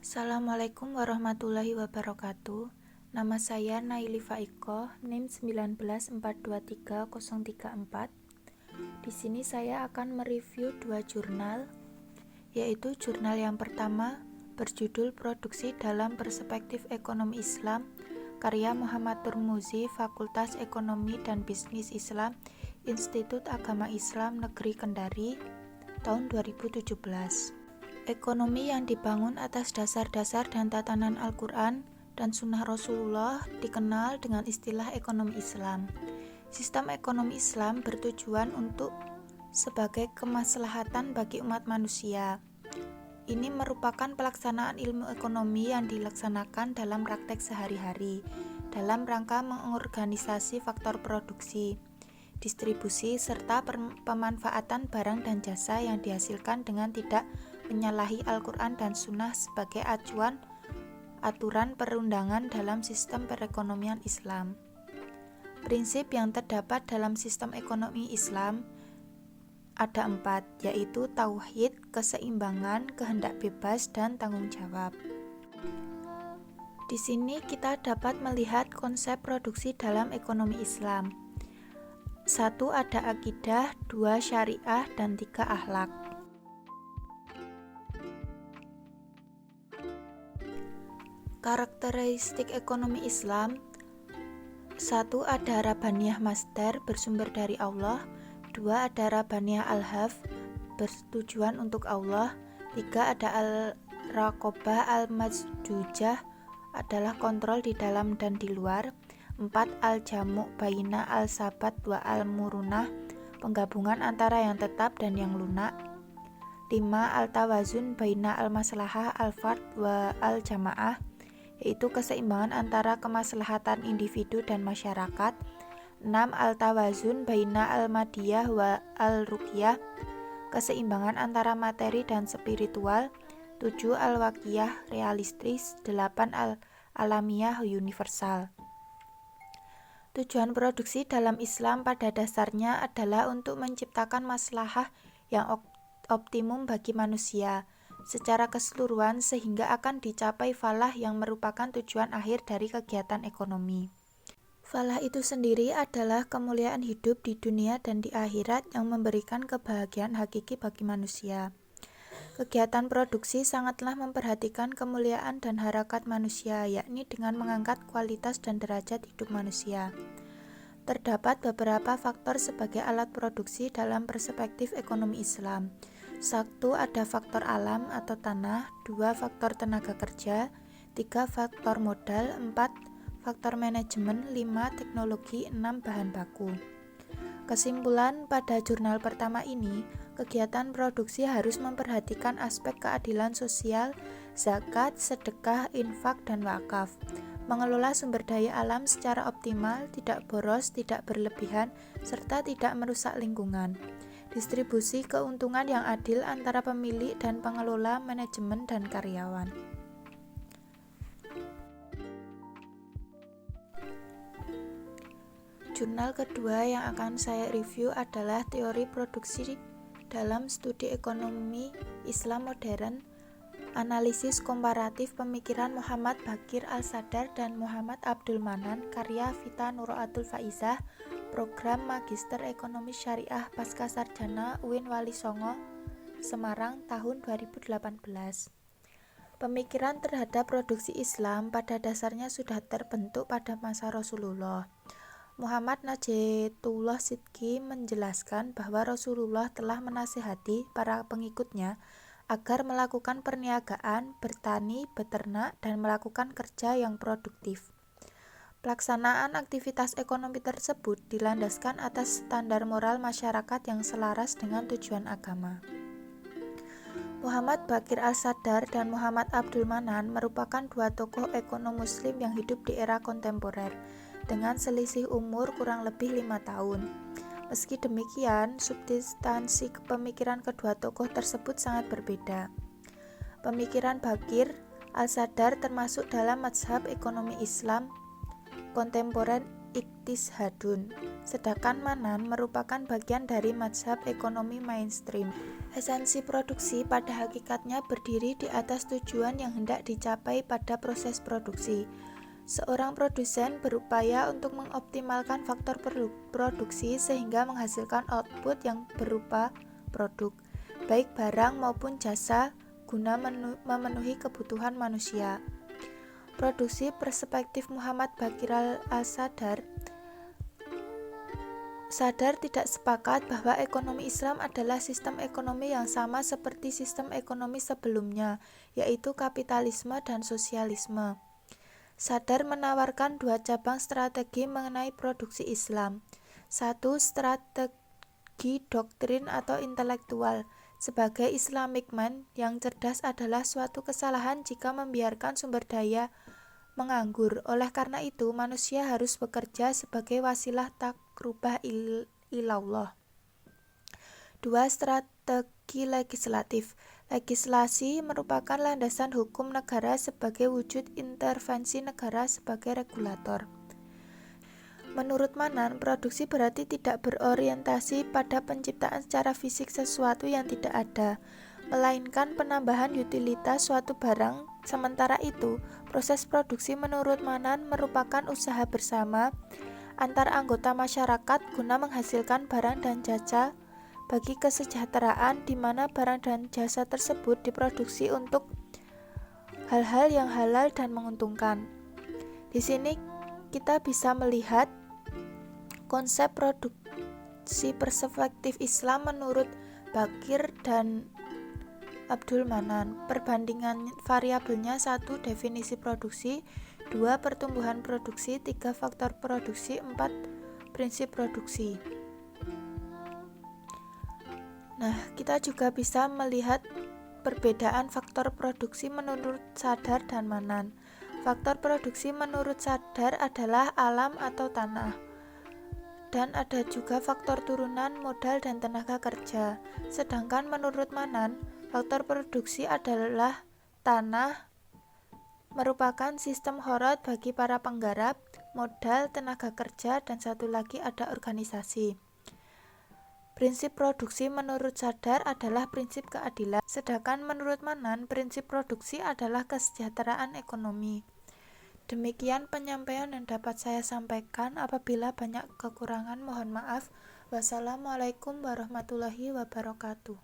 Assalamualaikum warahmatullahi wabarakatuh. Nama saya Naili Faiko, NIM 194230034. Di sini saya akan mereview dua jurnal, yaitu jurnal yang pertama berjudul Produksi dalam Perspektif Ekonomi Islam, karya Muhammad Turmuzi, Fakultas Ekonomi dan Bisnis Islam, Institut Agama Islam Negeri Kendari, tahun 2017. Ekonomi yang dibangun atas dasar-dasar dan tatanan Al-Quran dan Sunnah Rasulullah dikenal dengan istilah ekonomi Islam. Sistem ekonomi Islam bertujuan untuk sebagai kemaslahatan bagi umat manusia. Ini merupakan pelaksanaan ilmu ekonomi yang dilaksanakan dalam praktek sehari-hari, dalam rangka mengorganisasi faktor produksi, distribusi, serta pemanfaatan barang dan jasa yang dihasilkan dengan tidak menyalahi Al-Quran dan Sunnah sebagai acuan aturan perundangan dalam sistem perekonomian Islam. Prinsip yang terdapat dalam sistem ekonomi Islam ada 4, yaitu tauhid, keseimbangan, kehendak bebas, dan tanggung jawab. Di sini kita dapat melihat konsep produksi dalam ekonomi Islam. 1. Ada akidah, 2. Syariah, dan 3. Akhlak. Karakteristik ekonomi Islam: 1. Ada Rabbaniyah Masdar, bersumber dari Allah. 2. Ada Rabbaniyah Al-Haf, bertujuan untuk Allah. 3. Ada Al-Raqobah Al-Majjujah, adalah kontrol di dalam dan di luar. 4. Al-Jamu' Baina Al-Sabat wa Al-Murunah, penggabungan antara yang tetap dan yang lunak. 5. Al-Tawazun Baina Al-Maslahah Al-Fard wa Al-Jamaah, yaitu keseimbangan antara kemaslahatan individu dan masyarakat. 6. Al-Tawazun Baina Al-Madiyah wa Al-Ruqyah, keseimbangan antara materi dan spiritual. 7. Al-Waqiyah realistis. 8. Al-Alamiyah universal. Tujuan produksi dalam Islam pada dasarnya adalah untuk menciptakan maslahah yang optimum bagi manusia secara keseluruhan sehingga akan dicapai falah yang merupakan tujuan akhir dari kegiatan ekonomi. Falah itu sendiri adalah kemuliaan hidup di dunia dan di akhirat yang memberikan kebahagiaan hakiki bagi manusia. Kegiatan produksi sangatlah memperhatikan kemuliaan dan harakat manusia, yakni dengan mengangkat kualitas dan derajat hidup manusia. Terdapat beberapa faktor sebagai alat produksi dalam perspektif ekonomi Islam. 1. Ada faktor alam atau tanah. 2. Faktor tenaga kerja. 3. Faktor modal. 4. Faktor manajemen. 5. Teknologi. 6. Bahan baku. Kesimpulan pada jurnal pertama ini, kegiatan produksi harus memperhatikan aspek keadilan sosial, zakat, sedekah, infak, dan wakaf. Mengelola sumber daya alam secara optimal, tidak boros, tidak berlebihan, serta tidak merusak lingkungan. Distribusi keuntungan yang adil antara pemilik dan pengelola, manajemen, dan karyawan. Jurnal kedua yang akan saya review adalah Teori Produksi dalam Studi Ekonomi Islam Modern, Analisis Komparatif Pemikiran Muhammad Baqir Al-Sadar dan Muhammad Abdul Manan, karya Vita Nurul Faizah, Program Magister Ekonomi Syariah Pascasarjana UIN Wali Songo, Semarang, tahun 2018. Pemikiran terhadap produksi Islam pada dasarnya sudah terbentuk pada masa Rasulullah. Muhammad Najetullah Sidki menjelaskan bahwa Rasulullah telah menasihati para pengikutnya agar melakukan perniagaan, bertani, beternak, dan melakukan kerja yang produktif. Pelaksanaan aktivitas ekonomi tersebut dilandaskan atas standar moral masyarakat yang selaras dengan tujuan agama. Muhammad Baqir Al-Sadar dan Muhammad Abdul Manan merupakan dua tokoh ekonom muslim yang hidup di era kontemporer dengan selisih umur kurang lebih 5 tahun. Meski demikian, substansi pemikiran kedua tokoh tersebut sangat berbeda. Pemikiran Baqir Al-Sadar termasuk dalam mazhab ekonomi Islam kontemporer iktishadun, sedangkan Manan merupakan bagian dari mazhab ekonomi mainstream. Esensi produksi pada hakikatnya berdiri di atas tujuan yang hendak dicapai pada proses produksi. Seorang produsen berupaya untuk mengoptimalkan faktor produksi sehingga menghasilkan output yang berupa produk, baik barang maupun jasa, guna memenuhi kebutuhan manusia. Produksi perspektif Muhammad Baqir al-Sadar tidak sepakat bahwa ekonomi Islam adalah sistem ekonomi yang sama seperti sistem ekonomi sebelumnya, yaitu kapitalisme dan sosialisme. Sadar menawarkan dua cabang strategi mengenai produksi Islam. Satu, strategi doktrin atau intelektual. Sebagai Islamic man yang cerdas adalah suatu kesalahan jika membiarkan sumber daya menganggur. Oleh karena itu, manusia harus bekerja sebagai wasilah takrubah ilallah. Dua, strategi legislatif. Legislasi merupakan landasan hukum negara sebagai wujud intervensi negara sebagai regulator. Menurut Manan, produksi berarti tidak berorientasi pada penciptaan secara fisik sesuatu yang tidak ada, melainkan penambahan utilitas suatu barang. Sementara itu, proses produksi menurut Manan merupakan usaha bersama antar anggota masyarakat guna menghasilkan barang dan jasa bagi kesejahteraan, di mana barang dan jasa tersebut diproduksi untuk hal-hal yang halal dan menguntungkan. Di sini kita bisa melihat konsep produksi perspektif Islam menurut Baqir dan Abdul Manan. Perbandingan variabelnya: 1. Definisi produksi, 2. Pertumbuhan produksi, 3. Faktor produksi, 4. Prinsip produksi. Nah, kita juga bisa melihat perbedaan faktor produksi menurut Sadar dan Manan. Faktor produksi menurut Sadar adalah alam atau tanah, dan ada juga faktor turunan, modal, dan tenaga kerja. Sedangkan menurut Manan, faktor produksi adalah tanah, merupakan sistem horot bagi para penggarap, modal, tenaga kerja, dan satu lagi ada organisasi. Prinsip produksi menurut Sadar adalah prinsip keadilan, sedangkan menurut Manan, prinsip produksi adalah kesejahteraan ekonomi. Demikian penyampaian yang dapat saya sampaikan. Apabila banyak kekurangan, mohon maaf. Wassalamualaikum warahmatullahi wabarakatuh.